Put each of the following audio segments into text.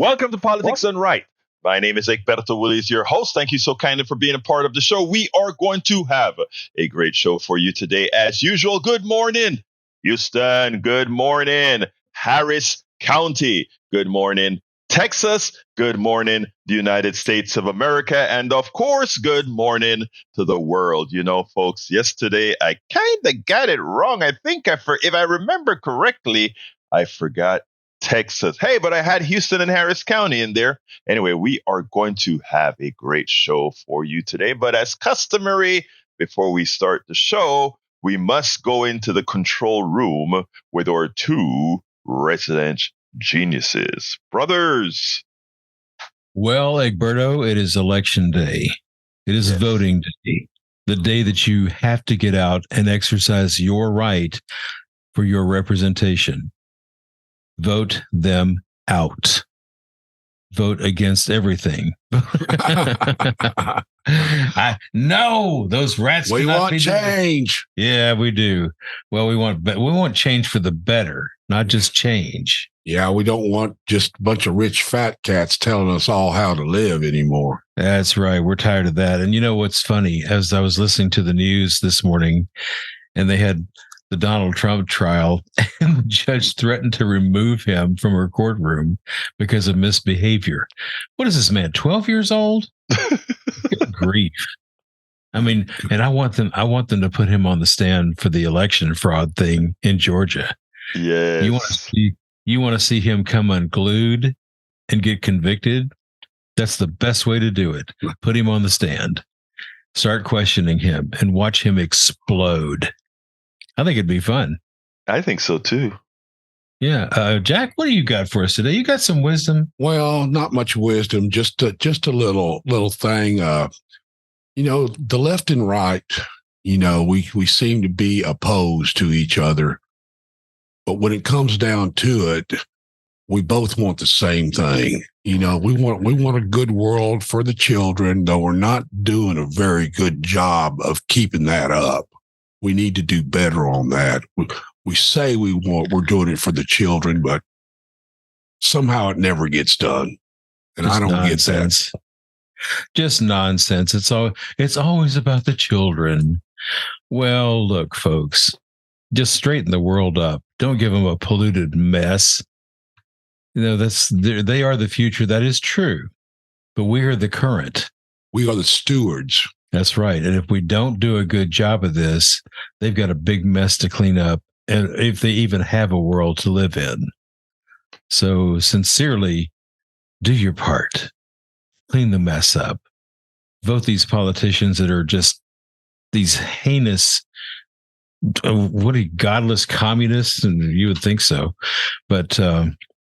Welcome to Politics Done Right. My name is Egberto Willies, your host. Thank you so kindly for being a part of the show. We are going to have a great show for you today. As usual, good morning, Houston. Good morning, Harris County. Good morning, Texas. Good morning, the United States of America. And of course, good morning to the world. You know, folks, yesterday I kind of got it wrong. I think if I remember correctly, I forgot Texas. Hey, but I had Houston and Harris County in there. Anyway, we are going to have a great show for you today. But as customary, before we start the show, we must go into the control room with our two resident geniuses. Brothers. Well, Egberto, it is election day. It is voting day. The day that you have to get out and exercise your right for your representation. Vote them out. Vote against everything. No, those rats. We want change. Yeah, we do. Well, we want change for the better, not just change. Yeah, we don't want just a bunch of rich fat cats telling us all how to live anymore. That's right. We're tired of that. And you know what's funny? As I was listening to the news this morning, and they had the Donald Trump trial, and the judge threatened to remove him from her courtroom because of misbehavior. What is this man, 12 years old? Good grief. I mean, and I want them to put him on the stand for the election fraud thing in Georgia. Yes. You want to see him come unglued and get convicted? That's the best way to do it. Put him on the stand. Start questioning him and watch him explode. I think it'd be fun. I think so too. Yeah, Jack, what do you got for us today? You got some wisdom? Well, not much wisdom, just a little thing. The left and right. We seem to be opposed to each other, but when it comes down to it, we both want the same thing. We want a good world for the children, though we're not doing a very good job of keeping that up. We need to do better on that. We say we're doing it for the children, but somehow it never gets done. And Just I don't nonsense. get that. Just nonsense. It's always about the children. Well, look, folks, just straighten the world up. Don't give them a polluted mess. They are the future. That is true. But we are the current. We are the stewards. That's right. And if we don't do a good job of this, they've got a big mess to clean up, and if they even have a world to live in. So sincerely, do your part. Clean the mess up. Vote these politicians that are just these heinous, godless communists, and you would think so. But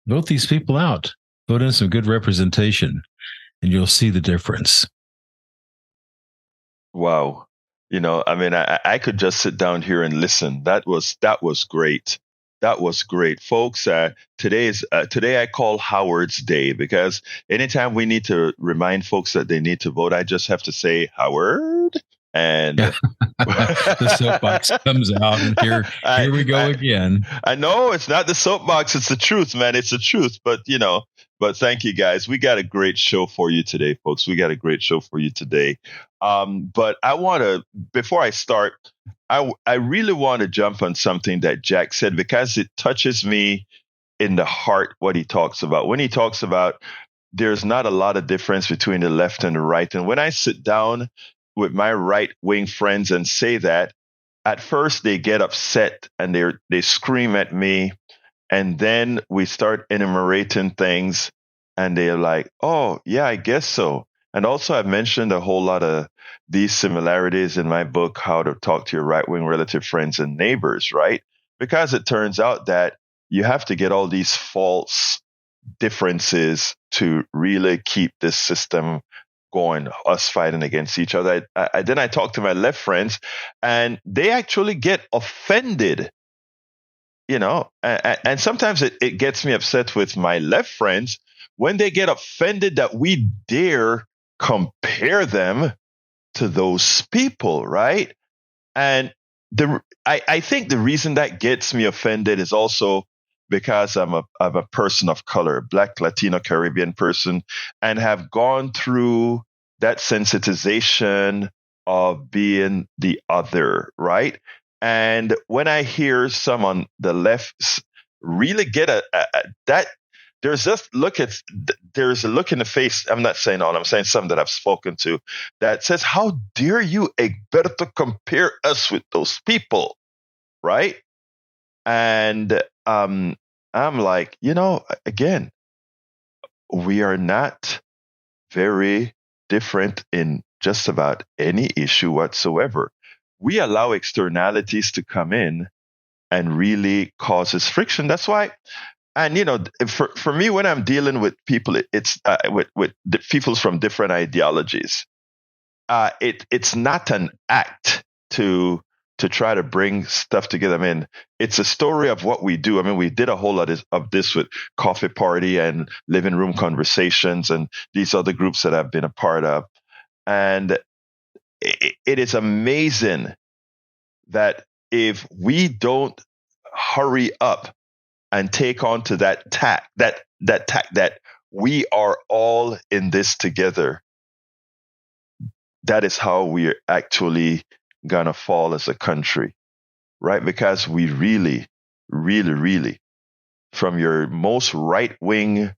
vote these people out. Vote in some good representation, and you'll see the difference. Wow. I could just sit down here and listen. That was great. That was great, folks. Today I call Howard's Day, because anytime we need to remind folks that they need to vote, I just have to say, Howard. And the soapbox comes out, and here we go again. I know it's not the soapbox; it's the truth, man. It's the truth. But thank you, guys. We got a great show for you today, folks. We got a great show for you today. But I want to, before I start, I really want to jump on something that Jack said, because it touches me in the heart. What he talks about when he talks about there's not a lot of difference between the left and the right, and when I sit down with my right-wing friends and say that, at first they get upset and they scream at me, and then we start enumerating things, and they're like, "Oh, yeah, I guess so." And also, I've mentioned a whole lot of these similarities in my book, How to Talk to Your Right-Wing Relative Friends and Neighbors, right? Because it turns out that you have to get all these false differences to really keep this system going, us fighting against each other. Then I talk to my left friends, and they actually get offended, and sometimes it gets me upset with my left friends when they get offended that we dare compare them to those people, right? And I think the reason that gets me offended is also because I'm a person of color, Black, Latino, Caribbean person, and have gone through that sensitization of being the other, right? And when I hear some on the left really get that, there's a look in the face. I'm not saying all, I'm saying some that I've spoken to that says, how dare you, Egberto, compare us with those people, right? And I'm like, again, we are not very different in just about any issue whatsoever. We allow externalities to come in and really causes friction. That's why, and for me, when I'm dealing with people, it's with people from different ideologies. It's not an act to try to bring stuff together. I mean, it's a story of what we do. I mean, we did a whole lot of this with Coffee Party and Living Room Conversations and these other groups that I've been a part of. And it is amazing that if we don't hurry up and take on to that tack that we are all in this together, that is how we're actually gonna fall as a country, right? Because we really, really, really, from your most right-wing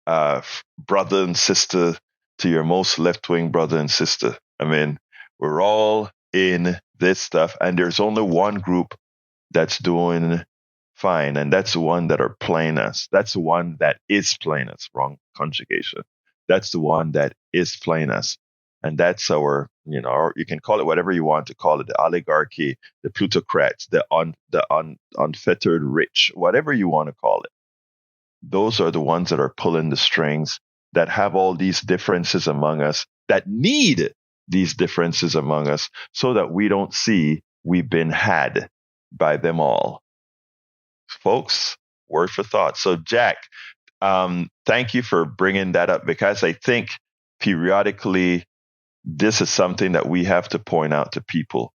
brother and sister to your most left-wing brother and sister, I mean, we're all in this stuff, and there's only one group that's doing fine, and that's the one that are playing us. That's the one that is playing us. Wrong conjugation. That's the one that is playing us. And that's our, you can call it whatever you want to call it, the oligarchy, the plutocrats, the unfettered rich, whatever you want to call it. Those are the ones that are pulling the strings, that have all these differences among us, that need these differences among us so that we don't see we've been had by them all. Folks, word for thought. So, Jack, thank you for bringing that up, because I think periodically this is something that we have to point out to people.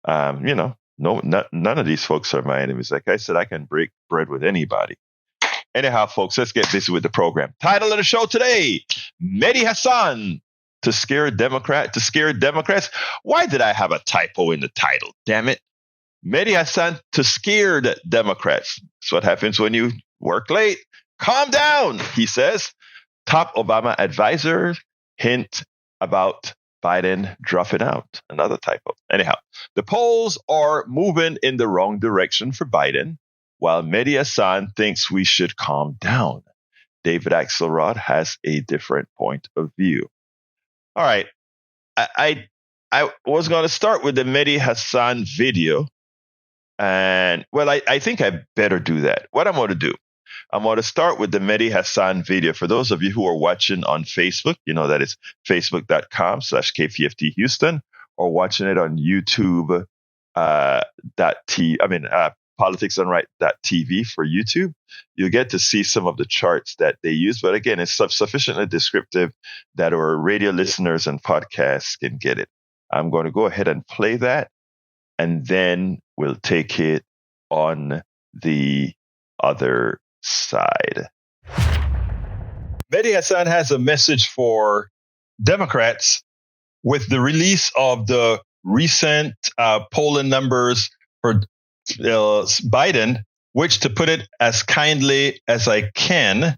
None of these folks are my enemies. Like I said, I can break bread with anybody. Anyhow, folks, let's get busy with the program. Title of the show today: Mehdi Hasan to scare Democrats. Why did I have a typo in the title? Damn it. Mehdi Hasan to scared Democrats. That's what happens when you work late. Calm down, he says. Top Obama advisor hint about Biden dropping out. Another typo. Anyhow, the polls are moving in the wrong direction for Biden, while Mehdi Hasan thinks we should calm down. David Axelrod has a different point of view. All right. I was going to start with the Mehdi Hasan video. And, well, I think I better do that. What I'm going to do, I'm going to start with the Mehdi Hasan video. For those of you who are watching on Facebook, that is facebook.com/KPFT Houston, or watching it on YouTube, politicsdoneright.tv for YouTube, you'll get to see some of the charts that they use. But again, it's sufficiently descriptive that our radio listeners and podcasts can get it. I'm going to go ahead and play that, and then we'll take it on the other side. Mehdi Hasan has a message for Democrats with the release of the recent polling numbers for Biden, which, to put it as kindly as I can,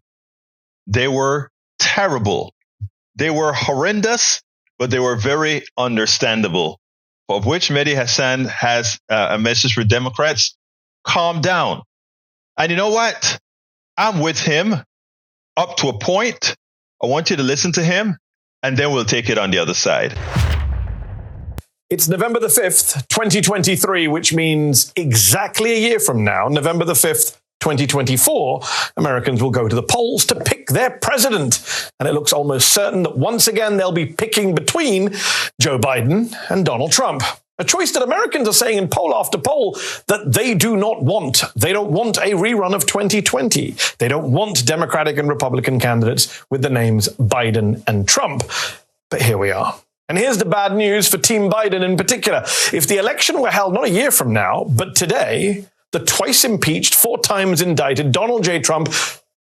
they were terrible. They were horrendous, but they were very understandable. Of which Mehdi Hasan has a message for Democrats: calm down. And you know what? I'm with him up to a point. I want you to listen to him, and then we'll take it on the other side. It's November the 5th, 2023, which means exactly a year from now, November the 5th, 2024, Americans will go to the polls to pick their president. And it looks almost certain that once again, they'll be picking between Joe Biden and Donald Trump. A choice that Americans are saying in poll after poll that they do not want. They don't want a rerun of 2020. They don't want Democratic and Republican candidates with the names Biden and Trump. But here we are. And here's the bad news for Team Biden in particular. If the election were held not a year from now, but today, the twice impeached, 4 times indicted Donald J. Trump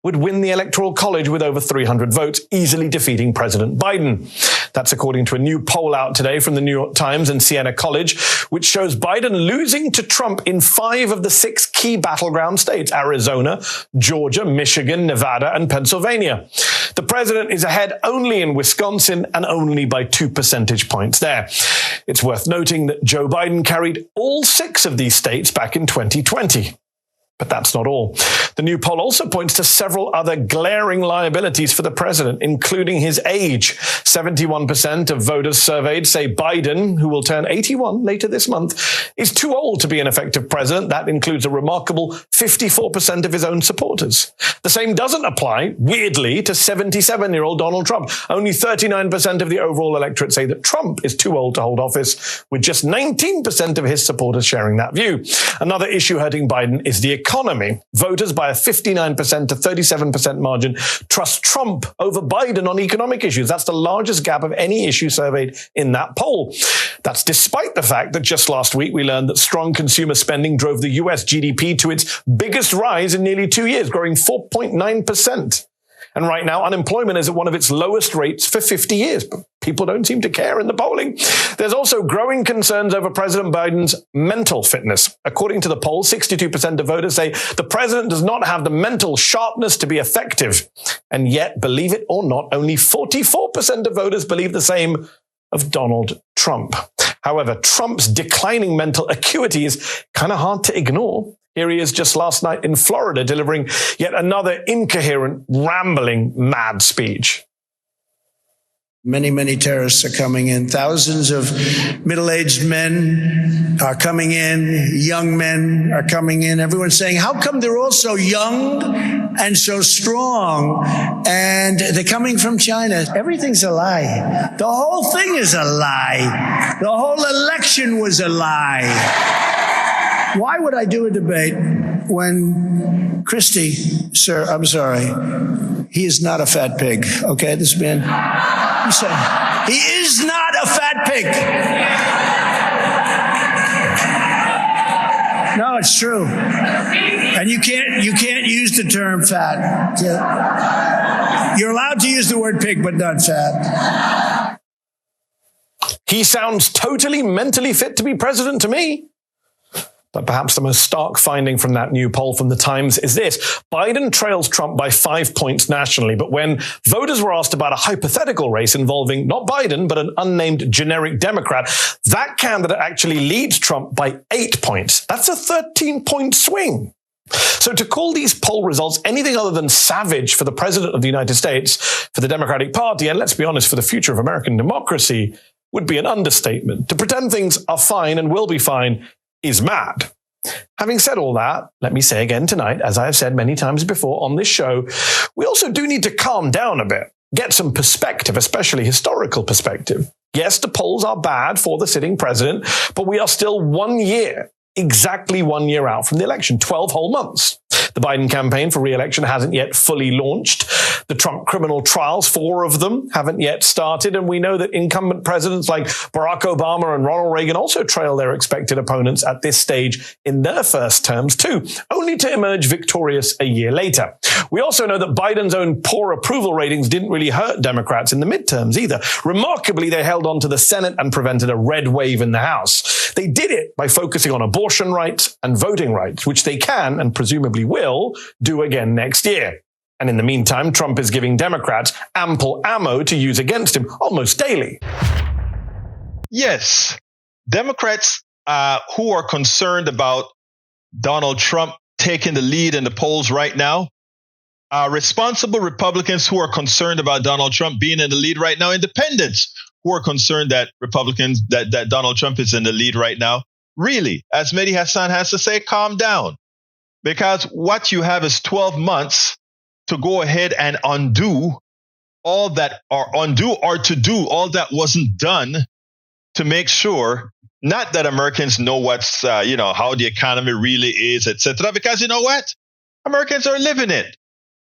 would win the Electoral College with over 300 votes, easily defeating President Biden. That's according to a new poll out today from the New York Times and Siena College, which shows Biden losing to Trump in 5 of the 6 key battleground states: Arizona, Georgia, Michigan, Nevada, and Pennsylvania. The president is ahead only in Wisconsin and only by 2 percentage points there. It's worth noting that Joe Biden carried all 6 of these states back in 2020. But that's not all. The new poll also points to several other glaring liabilities for the president, including his age. 71% of voters surveyed say Biden, who will turn 81 later this month, is too old to be an effective president. That includes a remarkable 54% of his own supporters. The same doesn't apply, weirdly, to 77-year-old Donald Trump. Only 39% of the overall electorate say that Trump is too old to hold office, with just 19% of his supporters sharing that view. Another issue hurting Biden is the economy. Voters by a 59% to 37% margin trust Trump over Biden on economic issues. That's the largest gap of any issue surveyed in that poll. That's despite the fact that just last week we learned that strong consumer spending drove the US GDP to its biggest rise in nearly 2 years, growing 4.9%. And right now, unemployment is at one of its lowest rates for 50 years. But people don't seem to care in the polling. There's also growing concerns over President Biden's mental fitness. According to the poll, 62% of voters say the president does not have the mental sharpness to be effective. And yet, believe it or not, only 44% of voters believe the same of Donald Trump. However, Trump's declining mental acuity is kind of hard to ignore. Here he is just last night in Florida delivering yet another incoherent, rambling, mad speech. Many, many terrorists are coming in. Thousands of middle-aged men are coming in. Young men are coming in. Everyone's saying, how come they're all so young and so strong? And they're coming from China. Everything's a lie. The whole thing is a lie. The whole election was a lie. Why would I do a debate when Christie, sir, I'm sorry, he is not a fat pig, okay, this man? You say, he is not a fat pig. No, it's true. And you can't use the term fat. You're allowed to use the word pig, but not fat. He sounds totally mentally fit to be president to me. But perhaps the most stark finding from that new poll from the Times is this. Biden trails Trump by 5 points nationally, but when voters were asked about a hypothetical race involving not Biden, but an unnamed generic Democrat, that candidate actually leads Trump by 8 points. That's a 13-point swing. So to call these poll results anything other than savage for the president of the United States, for the Democratic Party, and let's be honest, for the future of American democracy, would be an understatement. To pretend things are fine and will be fine is mad. Having said all that, let me say again tonight, as I have said many times before on this show, we also do need to calm down a bit, get some perspective, especially historical perspective. Yes, the polls are bad for the sitting president, but we are still 1 year, exactly 1 year out from the election, 12 whole months. The Biden campaign for re-election hasn't yet fully launched. The Trump criminal trials, 4 of them, haven't yet started. And we know that incumbent presidents like Barack Obama and Ronald Reagan also trail their expected opponents at this stage in their first terms too, only to emerge victorious a year later. We also know that Biden's own poor approval ratings didn't really hurt Democrats in the midterms either. Remarkably, they held on to the Senate and prevented a red wave in the House. They did it by focusing on abortion rights and voting rights, which they can and presumably will do again next year. And in the meantime, Trump is giving Democrats ample ammo to use against him almost daily. Yes, Democrats who are concerned about Donald Trump taking the lead in the polls right now, responsible Republicans who are concerned about Donald Trump being in the lead right now, independents who are concerned that that Donald Trump is in the lead right now, really, as Mehdi Hasan has to say, calm down. Because what you have is 12 months to go ahead and undo all that, or to do all that wasn't done to make sure, not that Americans know what's, how the economy really is, etc. Because you know what? Americans are living it.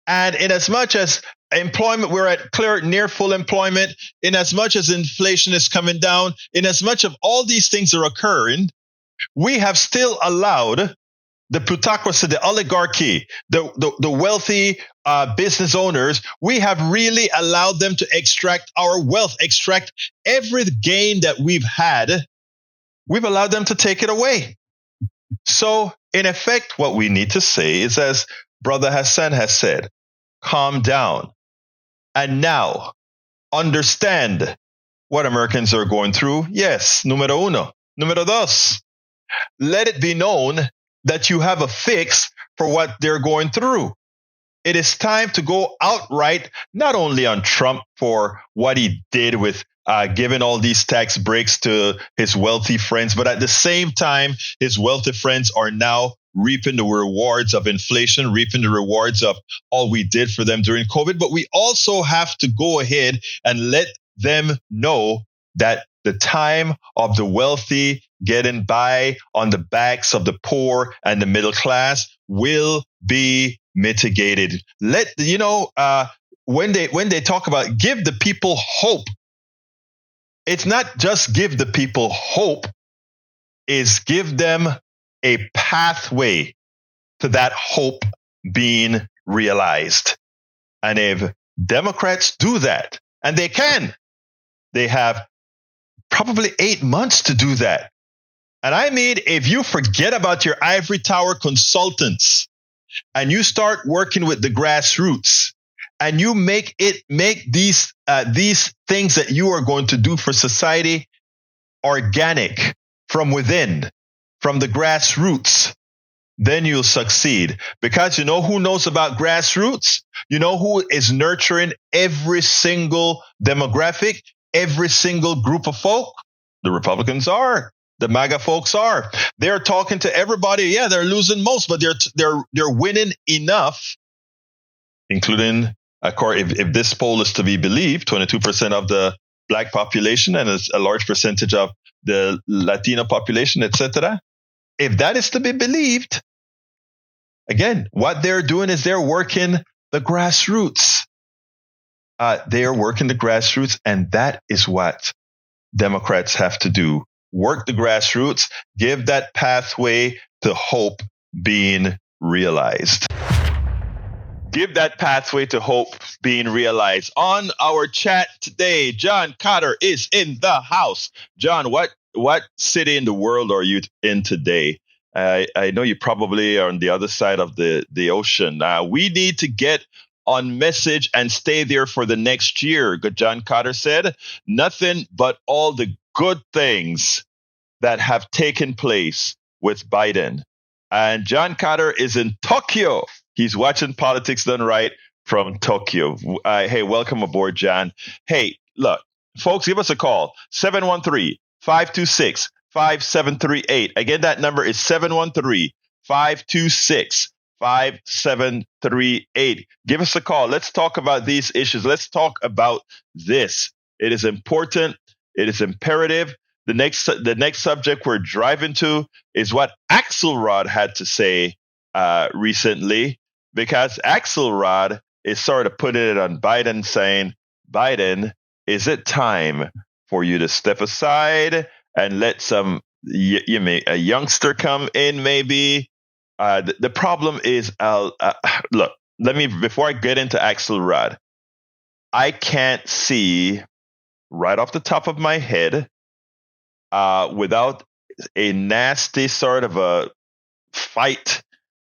And in as much as employment, we're at near full employment, in as much as inflation is coming down, in as much of all these things are occurring, we have still allowed the plutocracy, the oligarchy, the wealthy business owners, we have really allowed them to extract our wealth, extract every gain that we've had. We've allowed them to take it away. So, in effect, what we need to say is, as Brother Hassan has said, calm down. And now, understand what Americans are going through. Yes, número uno. Número dos. Let it be known that you have a fix for what they're going through. It is time to go outright, not only on Trump for what he did with giving all these tax breaks to his wealthy friends, but at the same time, his wealthy friends are now reaping the rewards of inflation, reaping the rewards of all we did for them during COVID. But we also have to go ahead and let them know that the time of the wealthy getting by on the backs of the poor and the middle class will be mitigated. When they talk about give the people hope, it's not just give the people hope, is give them a pathway to that hope being realized. And if Democrats do that, and they can, they have probably 8 months to do that. And I mean, if you forget about your ivory tower consultants and you start working with the grassroots and you make these things that you are going to do for society organic from within, from the grassroots, then you'll succeed. Because you know who knows about grassroots? You know who is nurturing every single demographic, every single group of folk? The Republicans are. The MAGA folks are. They're talking to everybody. Yeah, they're losing most, but they're winning enough, including, if this poll is to be believed, 22% of the Black population and a large percentage of the Latino population, etc. If that is to be believed, again, what they're doing is they're working the grassroots. They are working the grassroots, and that is what Democrats have to do. Work the grassroots, give that pathway to hope being realized. Give that pathway to hope being realized. On our chat today, John Cotter is in the house. John, what city in the world are you in today? I know you probably are on the other side of the ocean. We need to get on message and stay there for the next year. John Cotter said, nothing but all the good things that have taken place with Biden. And John Cotter is in Tokyo. He's watching Politics Done Right from Tokyo. Hey, welcome aboard, John. Hey, look, folks, give us a call. 713-526-5738. Again, that number is 713-526-5738. Give us a call. Let's talk about these issues. Let's talk about this. It is important. It is imperative. The next subject we're driving to is what Axelrod had to say recently, because Axelrod is sort of putting it on Biden, saying, Biden, is it time for you to step aside and let a youngster come in maybe? The problem is, look, before I get into Axelrod, I can't see right off the top of my head, without a nasty sort of a fight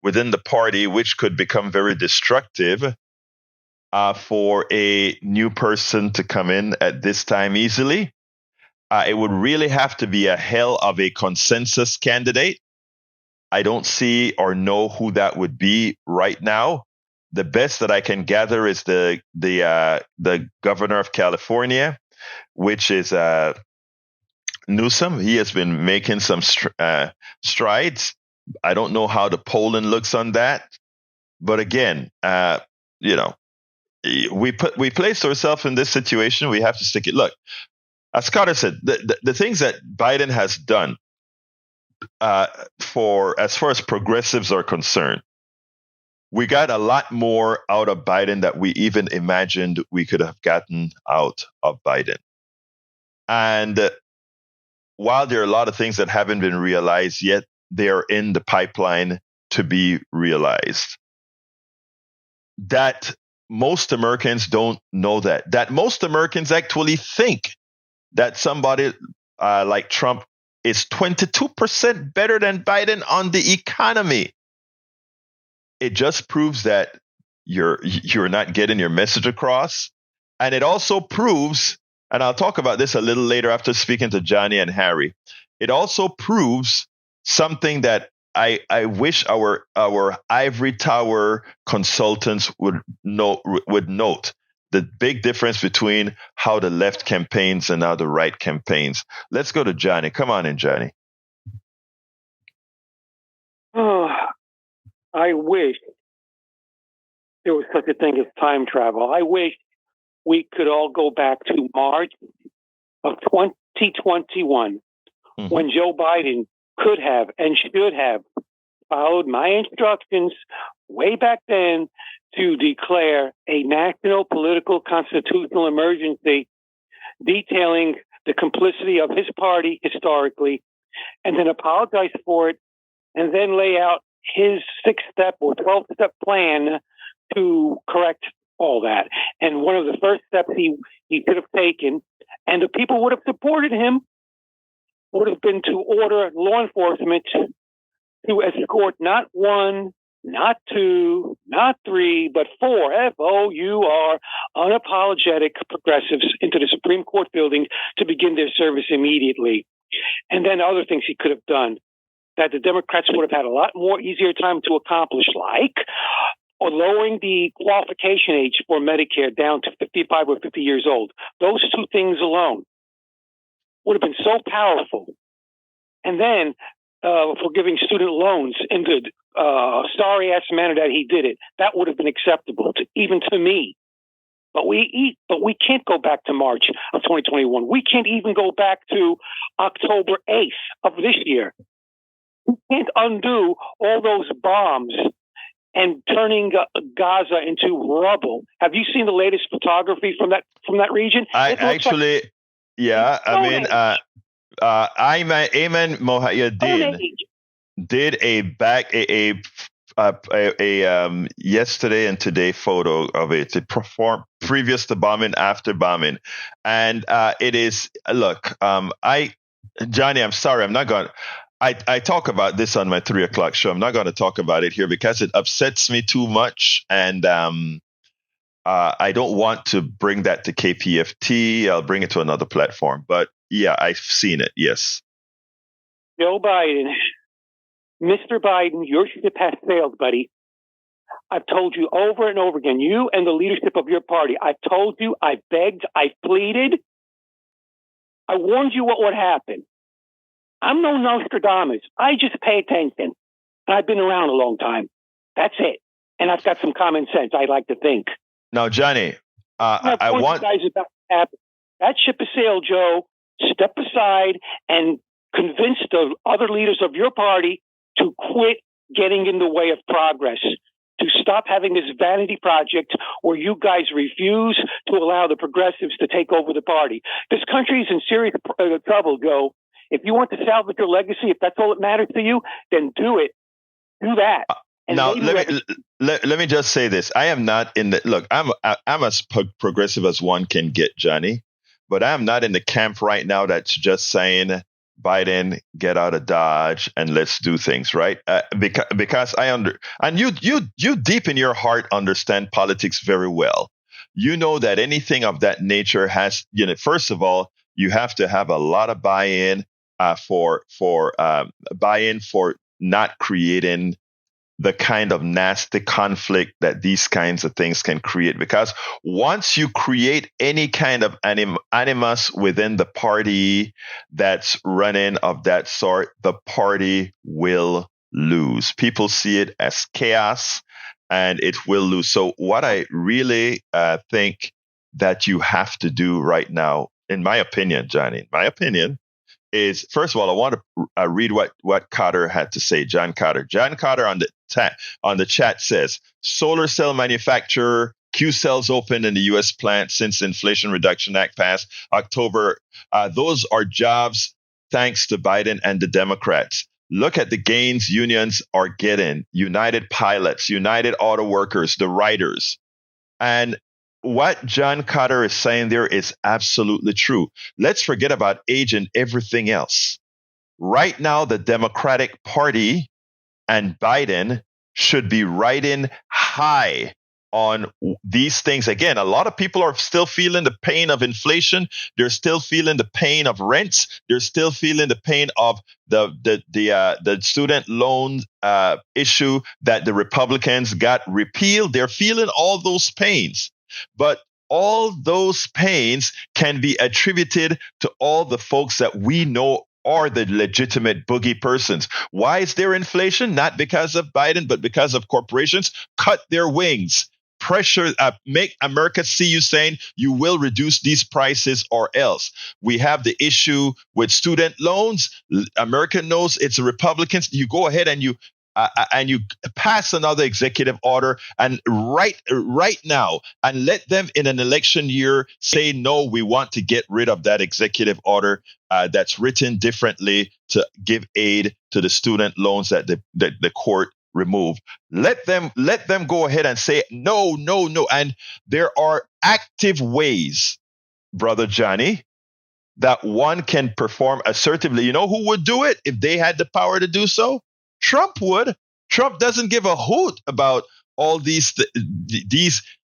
within the party, which could become very destructive, for a new person to come in at this time easily. It would really have to be a hell of a consensus candidate. I don't see or know who that would be right now. The best that I can gather is the governor of California, which is Newsom. He has been making some strides. I don't know how the polling looks on that, but again, we placed ourselves in this situation. We have to stick it. Look, as Carter said, the things that Biden has done, as far as progressives are concerned, we got a lot more out of Biden that we even imagined we could have gotten out of Biden. And while there are a lot of things that haven't been realized yet, they are in the pipeline to be realized. That most Americans don't know that most Americans actually think that somebody like Trump is 22% better than Biden on the economy. It just proves that you're not getting your message across. And it also proves, and I'll talk about this a little later after speaking to Johnny and Harry, it also proves something that I wish our ivory tower consultants would note. The big difference between how the left campaigns and how the right campaigns. Let's go to Johnny. Come on in, Johnny. Oh, I wish there was such a thing as time travel. I wish we could all go back to March of 2021 when Joe Biden could have and should have followed my instructions way back then to declare a national political constitutional emergency detailing the complicity of his party historically, and then apologize for it, and then lay out his 6-step or 12-step plan to correct all that. And one of the first steps he could have taken, and the people would have supported him, would have been to order law enforcement to escort not one, not two, not three, but 4 FOUR unapologetic progressives into the Supreme Court building to begin their service immediately. And then other things he could have done that the Democrats would have had a lot more easier time to accomplish, like or lowering the qualification age for Medicare down to 55 or 50 years old. Those 2 things alone would have been so powerful. And then for giving student loans in the sorry-ass manner that he did it, that would have been acceptable even to me. But we can't go back to March of 2021. We can't even go back to October 8th of this year. We can't undo all those bombs and turning Gaza into rubble. Have you seen the latest photography from that region? Ayman Mohyeddin did a yesterday and today photo of it. It performed previous to bombing, after bombing, and it is Johnny, I'm sorry, I'm not going. I talk about this on my 3:00 show. I'm not going to talk about it here because it upsets me too much, and I don't want to bring that to KPFT. I'll bring it to another platform. But yeah, I've seen it. Yes. Joe Biden, Mr. Biden, your ship has sailed, buddy. I've told you over and over again, you and the leadership of your party. I've told you, I begged, I pleaded. I warned you what would happen. I'm no Nostradamus. I just pay attention. And I've been around a long time. That's it. And I've got some common sense, I like to think. Now, Johnny, I want... Guys about to happen. That ship has sailed, Joe. Step aside and convince the other leaders of your party to quit getting in the way of progress, to stop having this vanity project where you guys refuse to allow the progressives to take over the party. This country is in serious trouble, Joe. If you want to salvage your legacy, if that's all that matters to you, then do it. Do that. Now, let me just say this. I am not in the look. I'm as progressive as one can get, Johnny, but I'm not in the camp right now that's just saying Biden, get out of Dodge and let's do things right. Because and you deep in your heart understand politics very well. You know that anything of that nature has, first of all, you have to have a lot of buy-in for not creating the kind of nasty conflict that these kinds of things can create. Because once you create any kind of animus within the party that's running of that sort, the party will lose. People see it as chaos and it will lose. So what I really think that you have to do right now, in my opinion, Johnny, is, first of all, I want to read what Carter had to say. John Carter on the chat says, solar cell manufacturer, Q cells open in the U.S. plant since the Inflation Reduction Act passed October. Those are jobs thanks to Biden and the Democrats. Look at the gains unions are getting. United Pilots, United Auto Workers, the writers. And what John Carter is saying there is absolutely true. Let's forget about age and everything else. Right now, the Democratic Party and Biden should be riding high on these things. Again, a lot of people are still feeling the pain of inflation. They're still feeling the pain of rents. They're still feeling the pain of the student loan issue that the Republicans got repealed. They're feeling all those pains. But all those pains can be attributed to all the folks that we know are the legitimate boogie persons. Why is there inflation? Not because of Biden, but because of corporations. Cut their wings. Pressure, make America see you saying you will reduce these prices or else. We have the issue with student loans. America knows it's the Republicans. You go ahead and you pass another executive order and right now and let them in an election year say, no, we want to get rid of that executive order that's written differently to give aid to the student loans that the court removed. Let them go ahead and say, no. And there are active ways, Brother Johnny, that one can perform assertively. You know who would do it if they had the power to do so? Trump would. Trump doesn't give a hoot about all these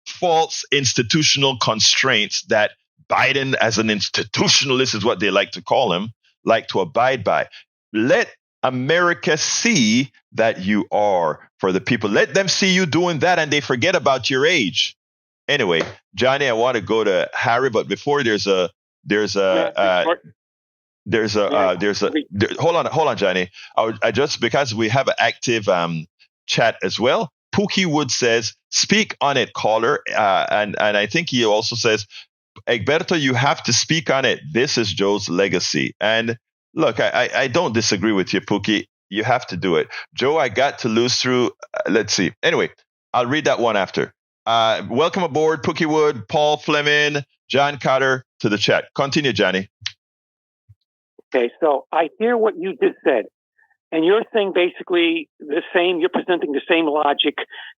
false institutional constraints that Biden, as an institutionalist, is what they like to call him, like to abide by. Let America see that you are for the people. Let them see you doing that, and they forget about your age. Anyway, Johnny, I want to go to Harry, but before hold on, Johnny. I just, because we have an active chat as well. Pookie Wood says, "Speak on it, caller," and I think he also says, "Egberto, you have to speak on it. This is Joe's legacy." And look, I don't disagree with you, Pookie. You have to do it, Joe. I got to lose through. Let's see. Anyway, I'll read that one after. Welcome aboard, Pookie Wood, Paul Fleming, John Carter to the chat. Continue, Johnny. Okay, so I hear what you just said, and you're saying basically the same. You're presenting the same logic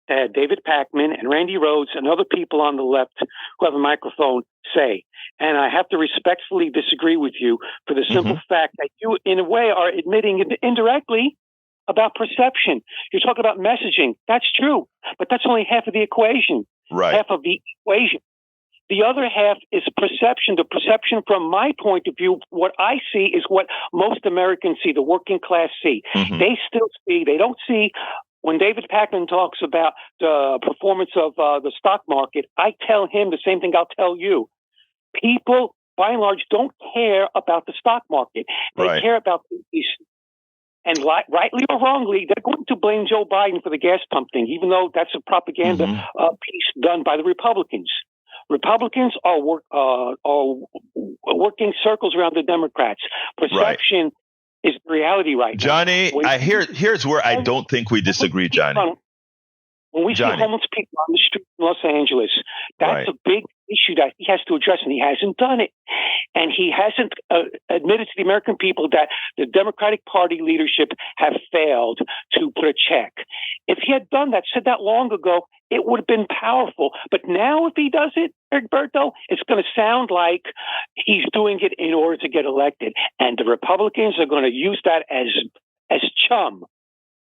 that David Pacman and Randy Rhodes and other people on the left who have a microphone say. And I have to respectfully disagree with you for the simple fact that you, in a way, are admitting indirectly about perception. You're talking about messaging. That's true, but that's only half of the equation. Right. Half of the equation. The other half is perception. The perception from my point of view, what I see is what most Americans see, the working class see. They still see, they don't see, when David Pacman talks about the performance of the stock market, I tell him the same thing I'll tell you. People, by and large, don't care about the stock market. They care about these. And rightly or wrongly, they're going to blame Joe Biden for the gas pump thing, even though that's a propaganda piece done by the Republicans. Republicans are working circles around the Democrats. Perception is reality right Johnny, now. Here's where I don't think we disagree, Johnny. When we see homeless people on the street in Los Angeles, that's a big issue that he has to address, and he hasn't done it. And he hasn't admitted to the American people that the Democratic Party leadership have failed to put a check. If he had done that, said that long ago, it would have been powerful. But now if he does it, Egberto, it's going to sound like he's doing it in order to get elected. And the Republicans are going to use that as chum.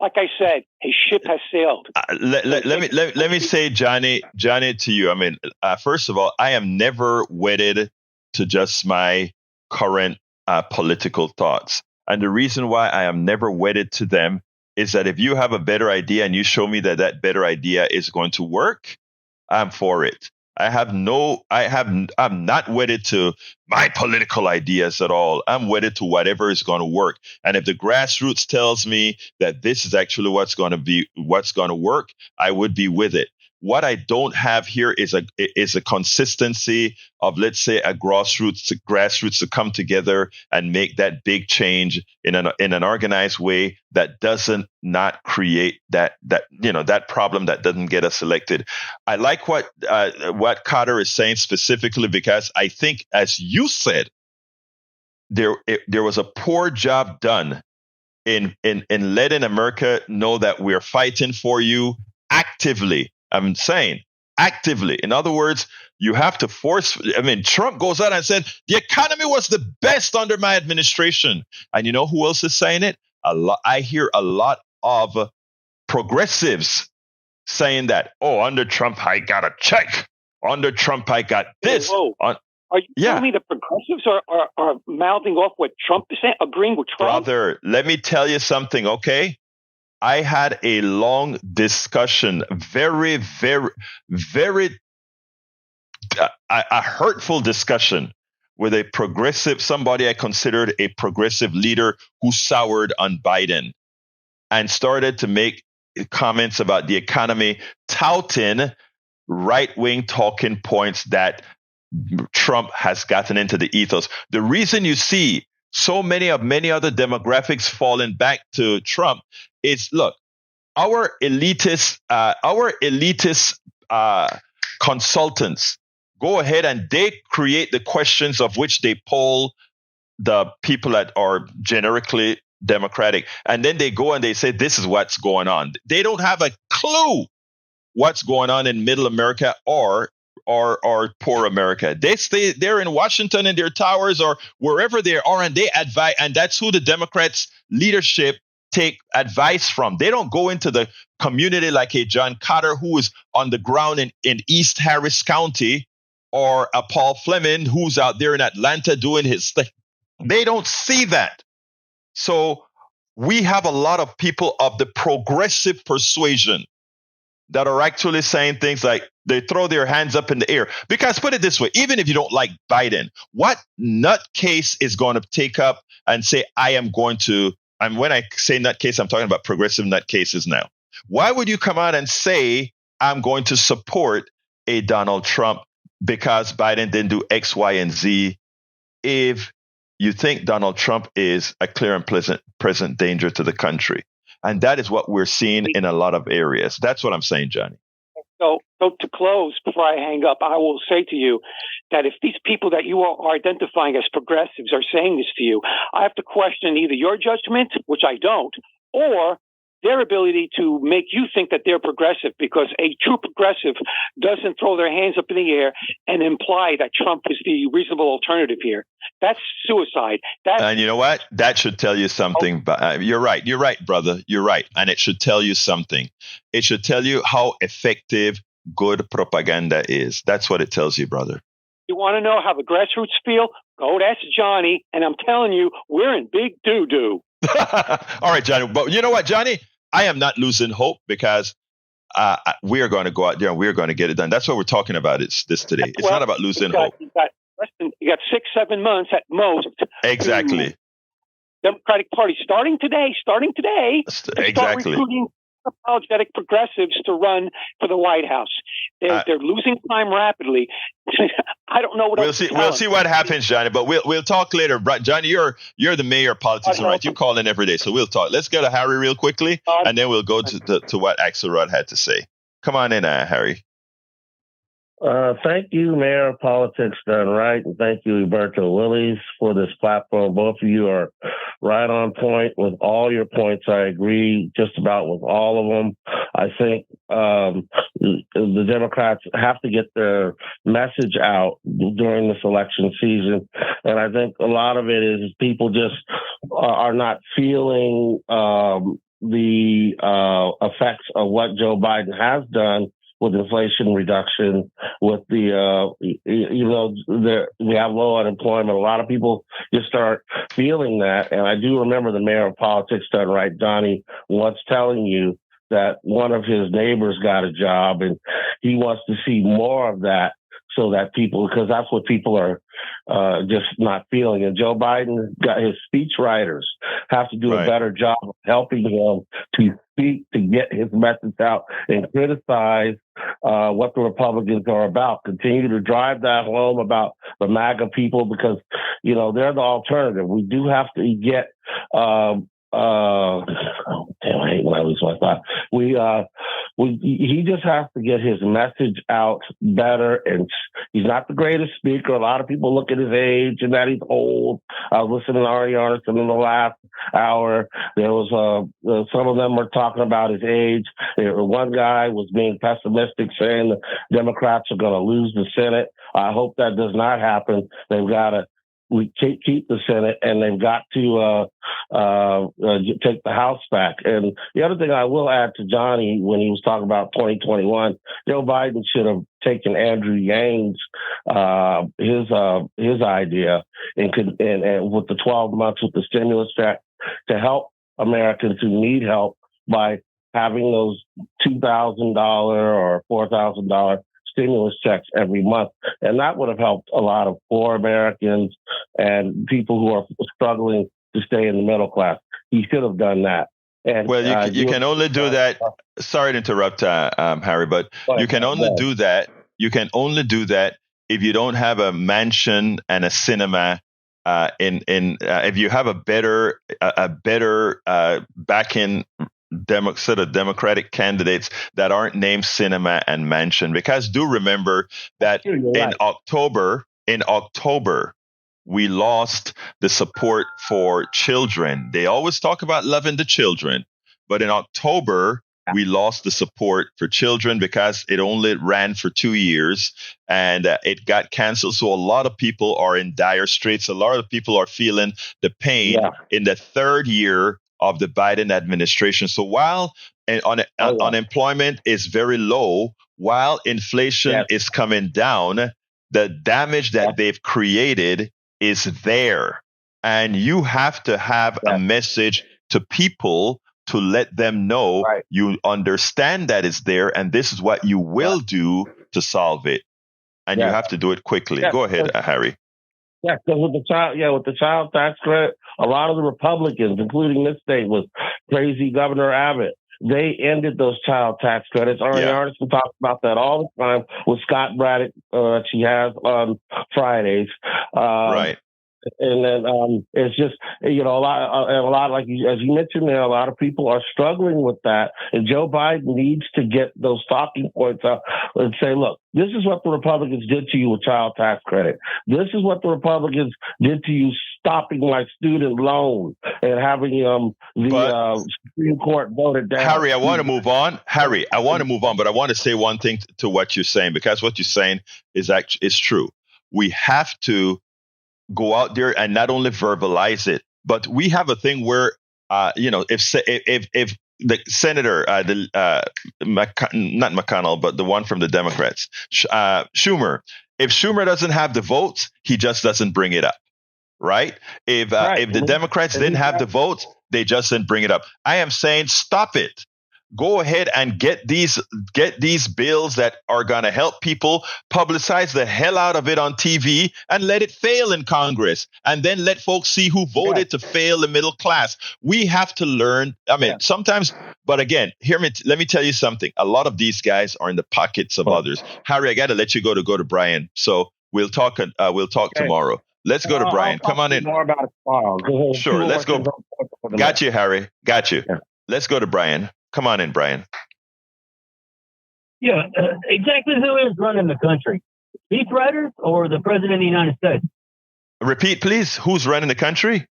Like I said, his ship has sailed. Let me say, Johnny, to you. I mean, first of all, I am never wedded to just my current political thoughts. And the reason why I am never wedded to them is that if you have a better idea and you show me that better idea is going to work, I'm for it. I'm not wedded to my political ideas at all. I'm wedded to whatever is going to work. And if the grassroots tells me that this is actually what's going to work, I would be with it. What I don't have here is a consistency of, let's say, a grassroots to come together and make that big change in an organized way that doesn't not create that problem that doesn't get us elected. I like what Carter is saying specifically, because I think, as you said, there was a poor job done in letting America know that we're fighting for you actively. I'm saying actively. In other words, you have to force. I mean, Trump goes out and said the economy was the best under my administration, and you know who else is saying it? I hear a lot of progressives saying that. Oh, under Trump, I got a check. Under Trump, I got this. Whoa. Are you telling me the progressives are mouthing off what Trump is saying, agreeing with Trump? Brother, let me tell you something, okay? I had a long discussion, very, very, very, a hurtful discussion with a progressive, somebody I considered a progressive leader who soured on Biden and started to make comments about the economy, touting right-wing talking points that Trump has gotten into the ethos. The reason you see so many other demographics falling back to Trump is, look, our elitist consultants go ahead and they create the questions of which they poll the people that are generically Democratic, and then they go and they say this is what's going on. They don't have a clue what's going on in Middle America or poor America. They stay there in Washington in their towers or wherever they are, and they advise, and that's who the Democrats leadership take advice from. They don't go into the community like a John Carter who is on the ground in East Harris County, or a Paul Fleming who's out there in Atlanta doing his thing. They don't see that. So we have a lot of people of the progressive persuasion that are actually saying things like they throw their hands up in the air. Because put it this way, even if you don't like Biden, what nutcase is going to take up and say, I am going to, and when I say nutcase, I'm talking about progressive nutcases now. Why would you come out and say, I'm going to support a Donald Trump because Biden didn't do X, Y, and Z if you think Donald Trump is a clear and present danger to the country? And that is what we're seeing in a lot of areas. That's what I'm saying, Johnny. So to close, before I hang up, I will say to you that if these people that you are identifying as progressives are saying this to you, I have to question either your judgment, which I don't, or their ability to make you think that they're progressive, because a true progressive doesn't throw their hands up in the air and imply that Trump is the reasonable alternative here. That's suicide. And you know what? That should tell you something. You're right. You're right, brother. You're right. And it should tell you something. It should tell you how effective good propaganda is. That's what it tells you, brother. You want to know how the grassroots feel? Go ask Johnny. And I'm telling you, we're in big doo-doo. All right, Johnny. But you know what, Johnny? I am not losing hope because we are going to go out there and we're going to get it done. That's what we're talking about. It's this today. It's not about losing hope. You got 6-7 months at most. Exactly. Democratic Party starting today. Exactly. Start recruiting apologetic progressives to run for the White House. They're losing time rapidly. I don't know what else to tell We'll see what happens, Johnny. But we'll talk later. Johnny, you're the mayor of politics, right? You call in every day, so we'll talk. Let's go to Harry real quickly, and then we'll go to what Axelrod had to say. Come on in, Harry. Thank you, Mayor of Politics Done Right, and thank you, Roberto Willis, for this platform. Both of you are right on point with all your points. I agree just about with all of them. I think the Democrats have to get their message out during this election season, and I think a lot of it is people just are not feeling the effects of what Joe Biden has done with inflation reduction, with the, we have low unemployment. A lot of people just start feeling that. And I do remember the mayor of Politics Done Right, Donnie, once telling you that one of his neighbors got a job and he wants to see more of that so that people, because that's what people are just not feeling. And Joe Biden got his speech writers have to do a better job of helping him to speak, to get his message out and criticize what the Republicans are about. Continue to drive that home about the MAGA people because, they're the alternative. We do have to get damn, I hate when I lose my thought. He just has to get his message out better, and he's not the greatest speaker. A lot of people look at his age and that he's old. I was listening to Ari Arnson in the last hour. There was some of them were talking about his age. One guy was being pessimistic, saying the Democrats are going to lose the Senate. I hope that does not happen. They've got to keep the Senate, and they've got to take the House back. And the other thing I will add to Johnny, when he was talking about 2021, Joe Biden should have taken Andrew Yang's his idea and with the 12 months with the stimulus check to help Americans who need help by having those $2,000 or $4,000 stimulus checks every month. And that would have helped a lot of poor Americans and people who are struggling to stay in the middle class. He should have done that. And well, you can only do that. Sorry to interrupt, Harry, but you can only do that. You can only do that if you don't have a mansion and a cinema. If you have a better backing sort of Democratic candidates that aren't named cinema and mansion, because do remember that in October we lost the support for children. They always talk about loving the children, but in October we lost the support for children because it only ran for 2 years and it got canceled. So a lot of people are in dire straits. A lot of people are feeling the pain in the third year of the Biden administration. So while unemployment is very low, while inflation is coming down, the damage that they've created is there. And you have to have a message to people to let them know you understand that it's there and this is what you will do to solve it. And you have to do it quickly. Go ahead, Harry. Yeah, because with the child tax credit, a lot of the Republicans, including this state, was crazy Governor Abbott. They ended those child tax credits. Arnie Arnson talks about that all the time with Scott Braddock. She has on Fridays. Right. And then it's just, a lot like as you mentioned there, a lot of people are struggling with that. And Joe Biden needs to get those talking points out and say, look, this is what the Republicans did to you with child tax credit. This is what the Republicans did to you stopping my student loan and having the Supreme Court voted down. Harry, I want to move on. But I want to say one thing to what you're saying, because what you're saying is true. We have to go out there and not only verbalize it, but we have a thing where, if the senator, not McConnell, but the one from the Democrats, Schumer, if Schumer doesn't have the votes, he just doesn't bring it up, right? If the Democrats didn't have the votes, they just didn't bring it up. I am saying, stop it. Go ahead and get these bills that are going to help people, publicize the hell out of it on TV and let it fail in Congress, and then let folks see who voted to fail the middle class. We have to learn. I mean, sometimes, but again, let me tell you something. A lot of these guys are in the pockets of others. Harry, I got to let you go to Brian. So we'll talk tomorrow. Let's go to Brian. Come on in. More about it tomorrow. Sure. Let's go. Got you, Harry. Got you. Yeah. Let's go to Brian. Come on in, Brian. Yeah, exactly who is running the country? Speechwriters or the President of the United States? Repeat, please. Who's running the country?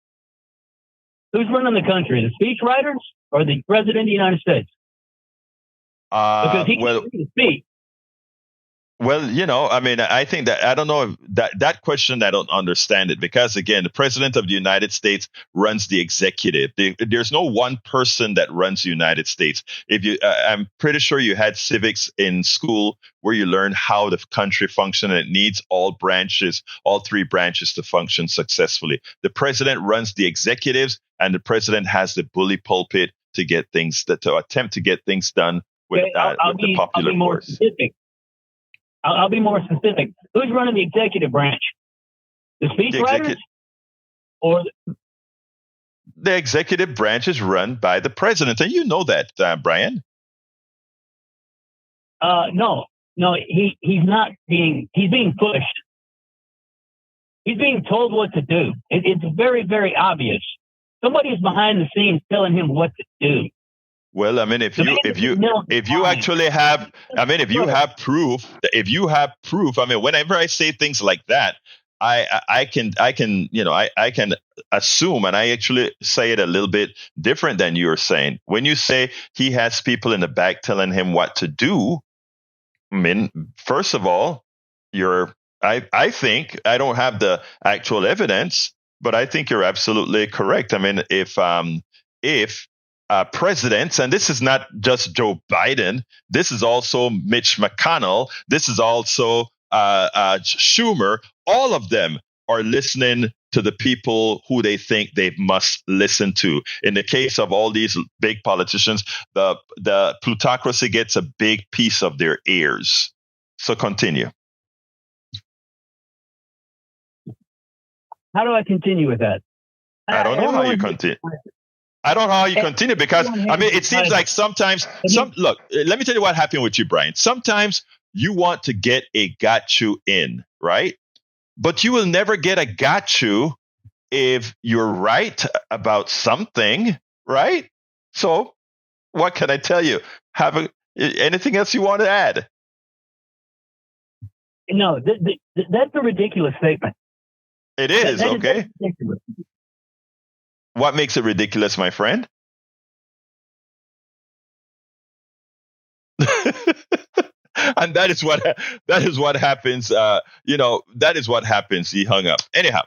Who's running the country? The speechwriters or the President of the United States? Because he can speak. Well, I think that I don't know if that question, I don't understand it, because again, the President of the United States runs the executive. There's no one person that runs the United States. I'm pretty sure you had civics in school where you learned how the country functions, and it needs all three branches to function successfully. The President runs the executives, and the President has the bully pulpit to attempt to get things done with the popular voice. I'll be more specific. Who's running the executive branch? The speechwriters? The executive branch is run by the president, and you know that, Brian. No, he's not being pushed. He's being told what to do. It's very, very obvious. Somebody's behind the scenes telling him what to do. Well, I mean, if you actually have, I mean, if you have proof, I mean, whenever I say things like that, I can I can assume, and I actually say it a little bit different than you're saying. When you say he has people in the back telling him what to do, I mean, first of all, I think I don't have the actual evidence, but I think you're absolutely correct. I mean, if presidents, and this is not just Joe Biden, this is also Mitch McConnell, this is also Schumer, all of them are listening to the people who they think they must listen to. In the case of all these big politicians, the plutocracy gets a big piece of their ears. So continue. How do I continue with that? I don't know how you continue. I don't know how you continue because, I mean, it seems like sometimes, look, let me tell you what happened with you, Brian. Sometimes you want to get a got you in, right? But you will never get a got you if you're right about something, right? So what can I tell you? Anything else you want to add? No, that's a ridiculous statement. It is, That okay. is ridiculous. What makes it ridiculous, my friend? And that is what happens. That is what happens. He hung up. Anyhow.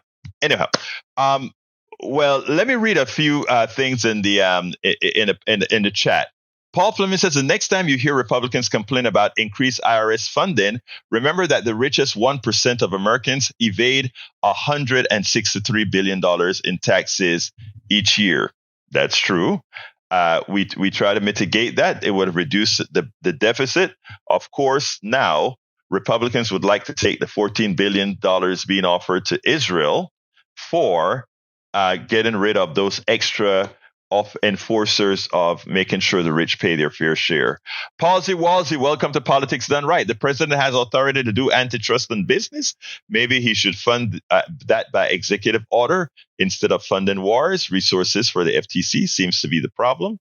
Well, let me read a few things in the in the chat. Paul Fleming says the next time you hear Republicans complain about increased IRS funding, remember that the richest 1% of Americans evade $163 billion in taxes each year. That's true. We try to mitigate that. It would reduce the deficit. Of course, now Republicans would like to take the $14 billion being offered to Israel for getting rid of those extra of enforcers of making sure the rich pay their fair share. Palsy Walsey, welcome to Politics Done Right. The president has authority to do antitrust and business. Maybe he should fund that by executive order instead of funding wars. Resources for the FTC seems to be the problem.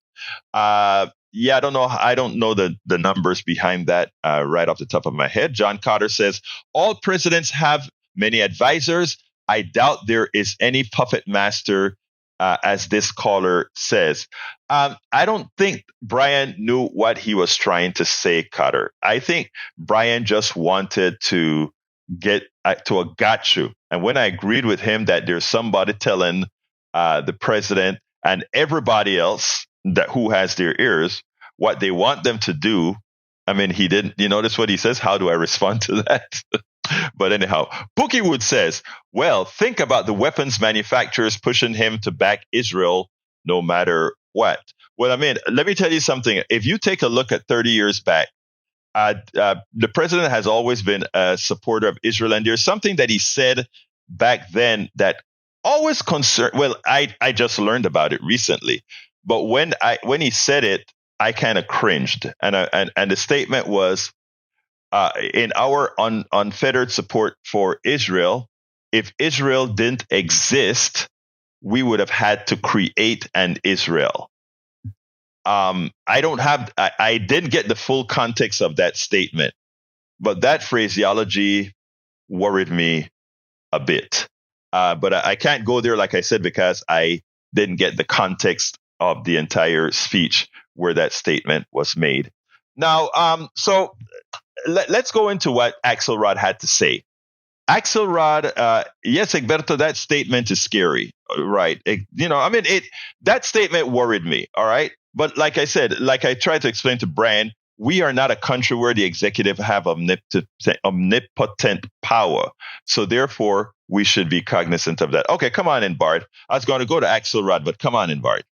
I don't know. I don't know the numbers behind that right off the top of my head. John Carter says all presidents have many advisors. I doubt there is any puppet master, as this caller says. I don't think Brian knew what he was trying to say, Carter. I think Brian just wanted to get to a got you. And when I agreed with him that there's somebody telling the president and everybody else who has their ears what they want them to do, I mean, he didn't. You notice what he says? How do I respond to that? But anyhow, Bookie Wood says, well, think about the weapons manufacturers pushing him to back Israel no matter what. Well, I mean, let me tell you something. If you take a look at 30 years back, the president has always been a supporter of Israel. And there's something that he said back then that always concerned. Well, I just learned about it recently. But when he said it, I kind of cringed. And the statement was, in our unfettered support for Israel, if Israel didn't exist, we would have had to create an Israel. I didn't get the full context of that statement, but that phraseology worried me a bit. But I can't go there, like I said, because I didn't get the context of the entire speech where that statement was made. Now, so let's go into what Axelrod had to say. Axelrod, yes, Egberto, that statement is scary, right? That statement worried me, all right? But like I said, like I tried to explain to Brian, we are not a country where the executive have omnipotent power. So therefore, we should be cognizant of that. Okay, come on in, Bard. I was going to go to Axelrod, but come on in, Bard.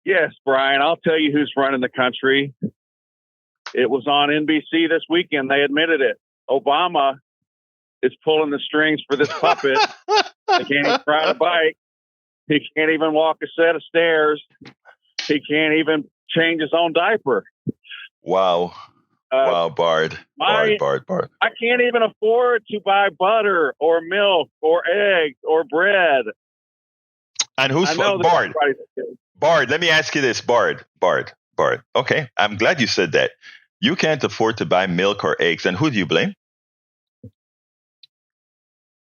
Yes, Brian, I'll tell you who's running the country. It was on NBC this weekend. They admitted it. Obama is pulling the strings for this puppet. He can't even ride a bike. He can't even walk a set of stairs. He can't even change his own diaper. Wow. Wow, Bard. Bard. I can't even afford to buy butter or milk or eggs or bread. And who's Bard? Bard, let me ask you this, Bard. Okay, I'm glad you said that. You can't afford to buy milk or eggs, and who do you blame?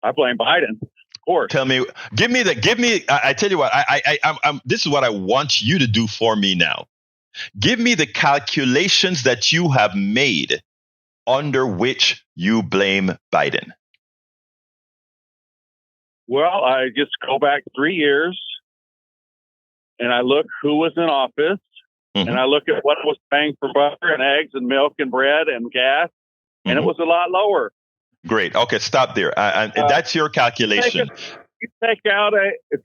I blame Biden, of course. Tell me, I tell you what, this is what I want you to do for me now. Give me the calculations that you have made under which you blame Biden. Well, I just go back 3 years and I look who was in office and I look at what was paying for butter and eggs and milk and bread and gas, and it was a lot lower. Great. Okay, stop there. That's your calculation. If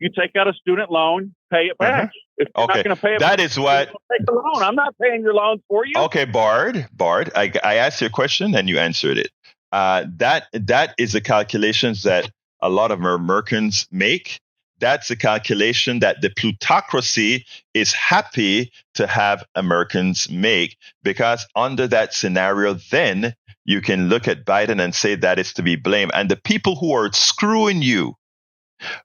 you take out a student loan, pay it back. If you're not going to pay it back, is what. Take the loan. I'm not paying your loans for you. Okay, Bard, I asked you a question and you answered it. That is the calculations that a lot of Americans make. That's a calculation that the plutocracy is happy to have Americans make, because under that scenario, then you can look at Biden and say that is to be blamed. And the people who are screwing you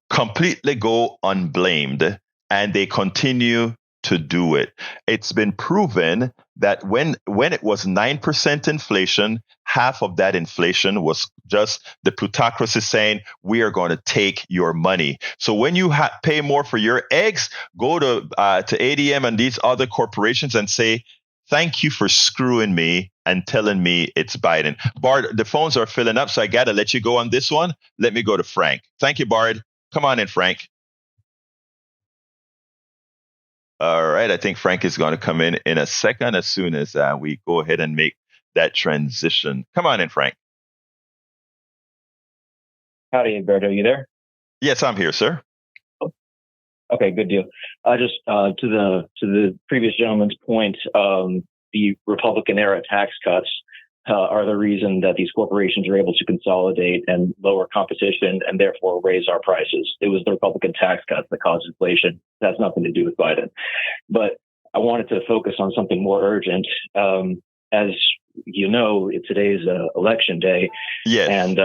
completely go unblamed, and they continue to do it. It's been proven that when it was 9% inflation, half of that inflation was just the plutocracy saying, we are going to take your money. So when you pay more for your eggs, go to ADM and these other corporations and say, thank you for screwing me and telling me it's Biden. Bard, the phones are filling up, so I got to let you go on this one. Let me go to Frank. Thank you, Bard. Come on in, Frank. All right. I think Frank is going to come in a second as soon as we go ahead and make that transition. Come on in, Frank. Howdy, Alberto. You there? Yes, I'm here, sir. Okay, good deal. Just to the previous gentleman's point, the Republican era tax cuts are the reason that these corporations are able to consolidate and lower competition and therefore raise our prices. It was the Republican tax cuts that caused inflation. That has nothing to do with Biden. But I wanted to focus on something more urgent. As you know, today's election day. Yes. And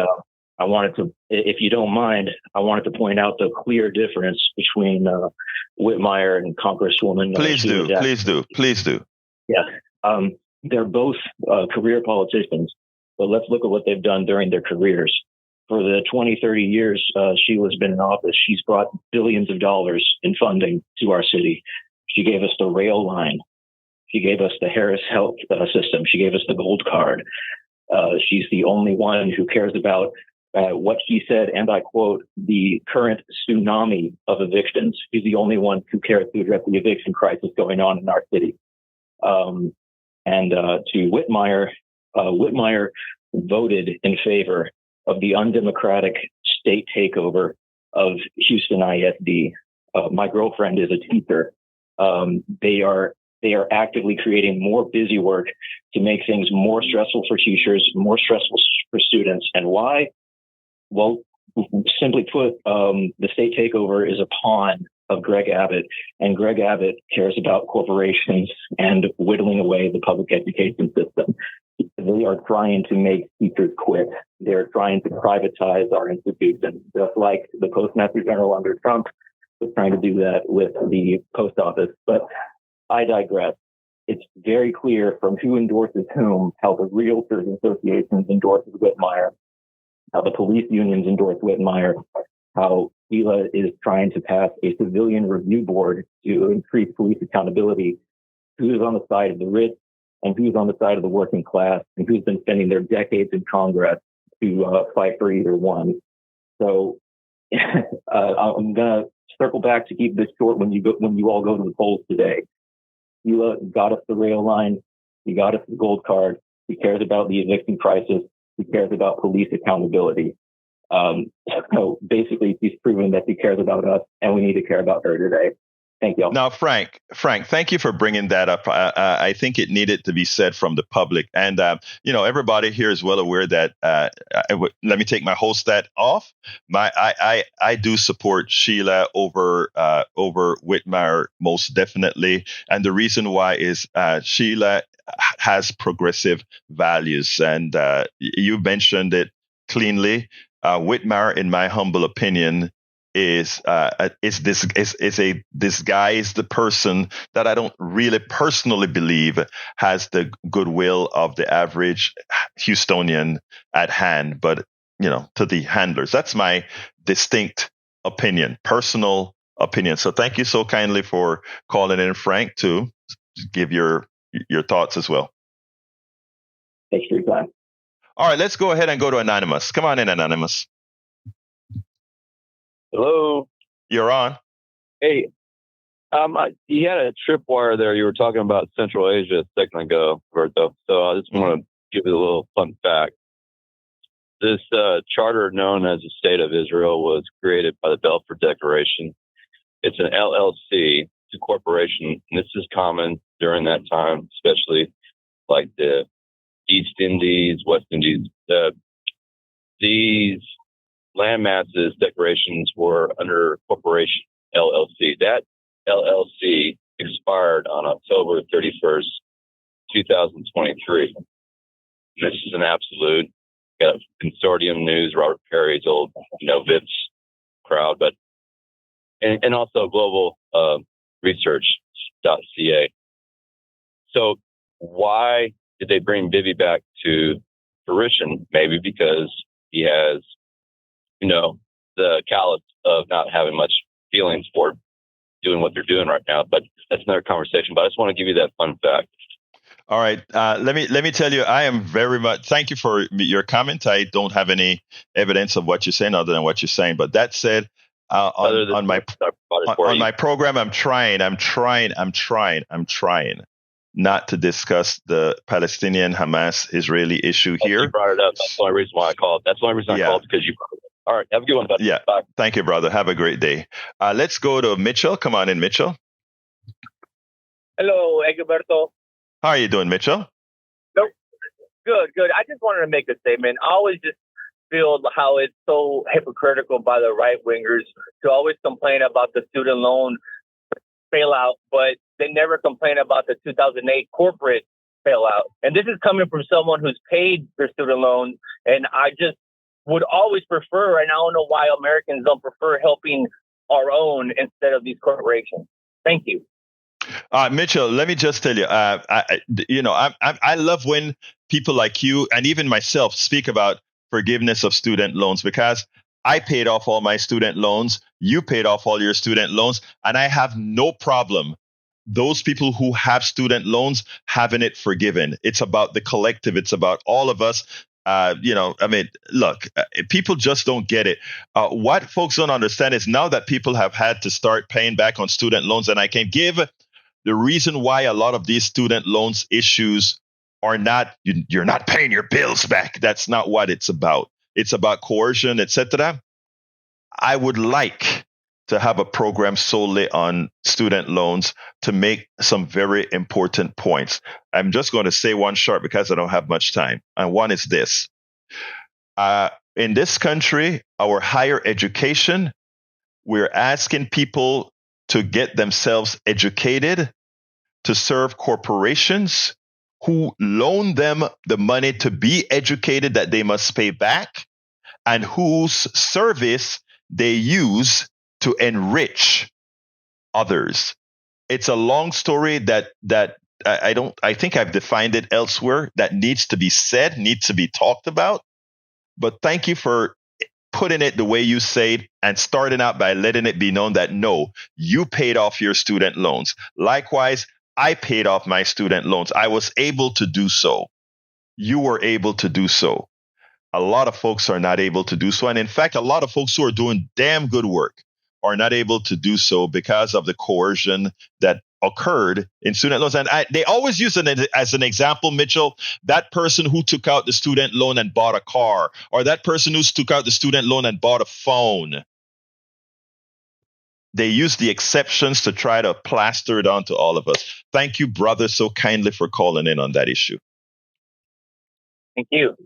I wanted to, if you don't mind, I wanted to point out the clear difference between Whitmire and Congresswoman. Please do. Yeah. They're both career politicians, but let's look at what they've done during their careers. For the 20, 30 years Sheila's been in office, she's brought billions of dollars in funding to our city. She gave us the rail line. She gave us the Harris Health system. She gave us the gold card. She's the only one who cares about what she said, and I quote, the current tsunami of evictions. She's the only one who cares to address the eviction crisis going on in our city. And to Whitmire, Whitmire voted in favor of the undemocratic state takeover of Houston ISD. My girlfriend is a teacher. They are actively creating more busy work to make things more stressful for teachers, more stressful for students. And why? Well, simply put, the state takeover is a pawn of Greg Abbott, and Greg Abbott cares about corporations and whittling away the public education system. They are trying to make teachers quit. They're trying to privatize our institutions, just like the Postmaster General under Trump was trying to do that with the post office. But I digress. It's very clear from who endorses whom how the Realtors Associations endorses Whitmire, how the police unions endorse Whitmire, how Sheila is trying to pass a civilian review board to increase police accountability, who's on the side of the rich and who's on the side of the working class, and who's been spending their decades in Congress to fight for either one. So I'm going to circle back to keep this short when you all go to the polls today. Sheila got us the rail line. He got us the gold card. He cares about the eviction crisis. He cares about police accountability. So basically, she's proven that she cares about us, and we need to care about her today. Thank you. Now, Frank, thank you for bringing that up. I think it needed to be said from the public. And, everybody here is well aware that let me take my whole stat off. I do support Sheila over Whitmire, most definitely. And the reason why is Sheila has progressive values. And you mentioned it cleanly. Whitmire, in my humble opinion, is a disguised person that I don't really personally believe has the goodwill of the average Houstonian at hand. But to the handlers. That's my distinct opinion, personal opinion. So thank you so kindly for calling in, Frank, to give your thoughts as well. Thanks for your time. All right, let's go ahead and go to Anonymous. Come on in, Anonymous. Hello. You're on. Hey, you had a tripwire there. You were talking about Central Asia a second ago, Roberto. So I just want to give you a little fun fact. This charter known as the State of Israel was created by the Balfour Declaration. It's an LLC. It's a corporation. And this is common during that time, especially like the East Indies, West Indies. These land masses declarations were under corporation LLC. That LLC expired on October 31st, 2023. This is an absolute. Got Consortium News, Robert Perry's old, VIPS crowd, but and also Global Research.ca. So why did they bring Bibi back to fruition? Maybe because he has, the callous of not having much feelings for doing what they're doing right now. But that's another conversation. But I just want to give you that fun fact. All right. Let me tell you, I am very much. Thank you for your comment. I don't have any evidence of what you're saying other than what you're saying. But that said, on my program, I'm trying not to discuss the Palestinian Hamas Israeli issue here. You brought it up. That's the only reason why I called. That's the only reason I called, because you brought it up. All right. Have a good one, buddy. Yeah. Bye. Thank you, brother. Have a great day. Let's go to Mitchell. Come on in, Mitchell. Hello, Egberto. How are you doing, Mitchell? Nope. Good. I just wanted to make a statement. I always just feel how it's so hypocritical by the right wingers to always complain about the student loan bailout, but they never complain about the 2008 corporate bailout. And this is coming from someone who's paid their student loans. And I just would always prefer, and I don't know why Americans don't prefer helping our own instead of these corporations. Thank you. Mitchell, let me just tell you, I love when people like you and even myself speak about forgiveness of student loans, because I paid off all my student loans. You paid off all your student loans, and I have no problem. Those people who have student loans having it forgiven. It's about the collective. It's about all of us. Look, people just don't get it. What folks don't understand is now that people have had to start paying back on student loans, and I can give the reason why a lot of these student loans issues are not, you're not paying your bills back. That's not what it's about. It's about coercion, etc. I would like to have a program solely on student loans to make some very important points. I'm just going to say one short because I don't have much time. And one is this. In this country, our higher education, we're asking people to get themselves educated to serve corporations who loan them the money to be educated that they must pay back, and whose service they use to enrich others. It's a long story that I think I've defined it elsewhere, that needs to be said, needs to be talked about. But thank you for putting it the way you say it and starting out by letting it be known that no, you paid off your student loans. Likewise, I paid off my student loans. I was able to do so. You were able to do so. A lot of folks are not able to do so. And in fact, a lot of folks who are doing damn good work are not able to do so because of the coercion that occurred in student loans. And they always use it as an example, Mitchell, that person who took out the student loan and bought a car, or that person who took out the student loan and bought a phone. They use the exceptions to try to plaster it onto all of us. Thank you, brother, so kindly for calling in on that issue. Thank you.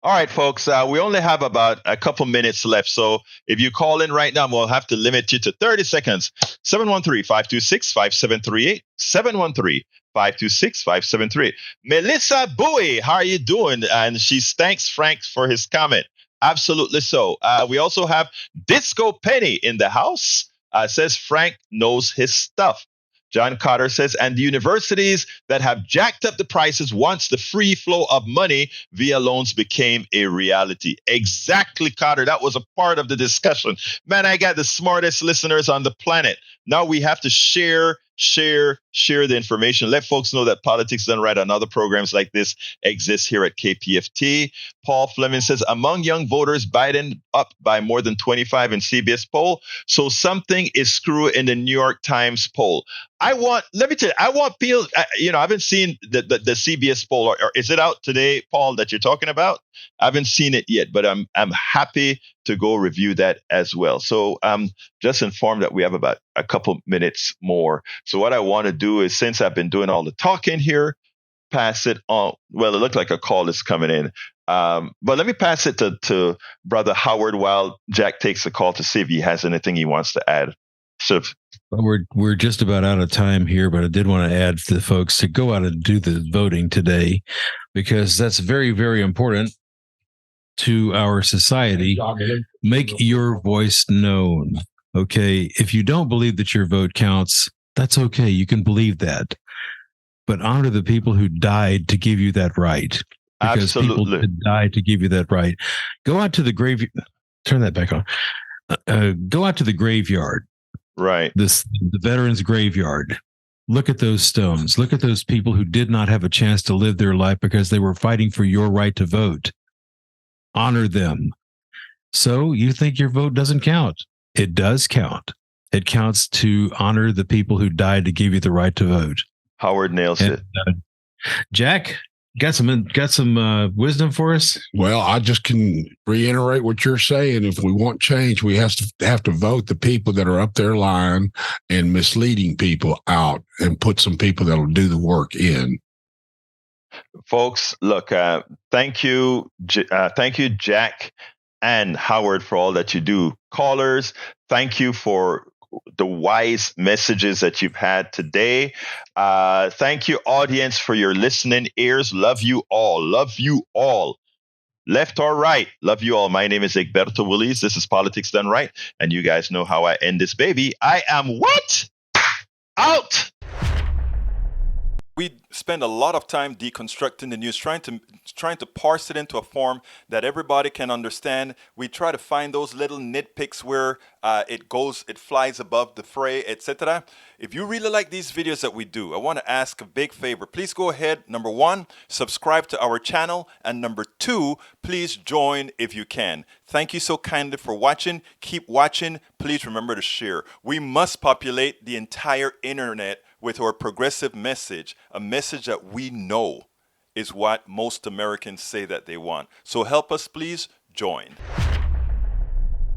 All right, folks, we only have about a couple minutes left. So if you call in right now, we'll have to limit you to 30 seconds. 713-526-5738. 713-526-5738. Melissa Bowie, how are you doing? And she thanks Frank for his comment. Absolutely so. We also have Disco Penny in the house. Says Frank knows his stuff. John Carter says, and the universities that have jacked up the prices once the free flow of money via loans became a reality. Exactly, Carter. That was a part of the discussion. Man, I got the smartest listeners on the planet. Now we have to share the information. Let folks know that Politics Done Right and other programs like this exist here at KPFT. Paul Fleming says, among young voters, Biden up by more than 25 in CBS poll. So something is screw in the New York Times poll. Let me tell you, I want people, I haven't seen the CBS poll, or is it out today, Paul, that you're talking about? I haven't seen it yet, but I'm happy to go review that as well. So just informed that we have about a couple minutes more. So what I want to do is, since I've been doing all the talking here, pass it on. Well, it looked like a call is coming in. But let me pass it to Brother Howard while Jack takes the call to see if he has anything he wants to add. So we're just about out of time here, but I did want to add to the folks to go out and do the voting today, because that's very, very important to our society. Make your voice known. Okay. If you don't believe that your vote counts, that's okay. You can believe that. But honor the people who died to give you that right. Because Absolutely. people did die to give you that right. Go out to the grave. Turn that back on. Go out to the graveyard. Right. The veterans' graveyard. Look at those stones. Look at those people who did not have a chance to live their life because they were fighting for your right to vote. Honor them. So you think your vote doesn't count? It does count. It counts to honor the people who died to give you the right to vote. Howard nails it. Jack, got some wisdom for us? Well, I just can reiterate what you're saying. If we want change, we have to vote the people that are up there lying and misleading people out, and put some people that'll do the work in. Folks, look, thank you, Jack and Howard, for all that you do. Callers, thank you for the wise messages that you've had today. Thank you, audience, for your listening ears. Love you all. Love you all. Left or right, love you all. My name is Egberto Willies. This is Politics Done Right. And you guys know how I end this baby. I am what? Out. We spend a lot of time deconstructing the news, trying to parse it into a form that everybody can understand. We try to find those little nitpicks where it flies above the fray, etc. If you really like these videos that we do, I want to ask a big favor. Please go ahead. Number 1, subscribe to our channel. And number 2, please join if you can. Thank you so kindly for watching. Keep watching. Please remember to share. We must populate the entire internet with our progressive message, a message that we know is what most Americans say that they want. So help us, please join.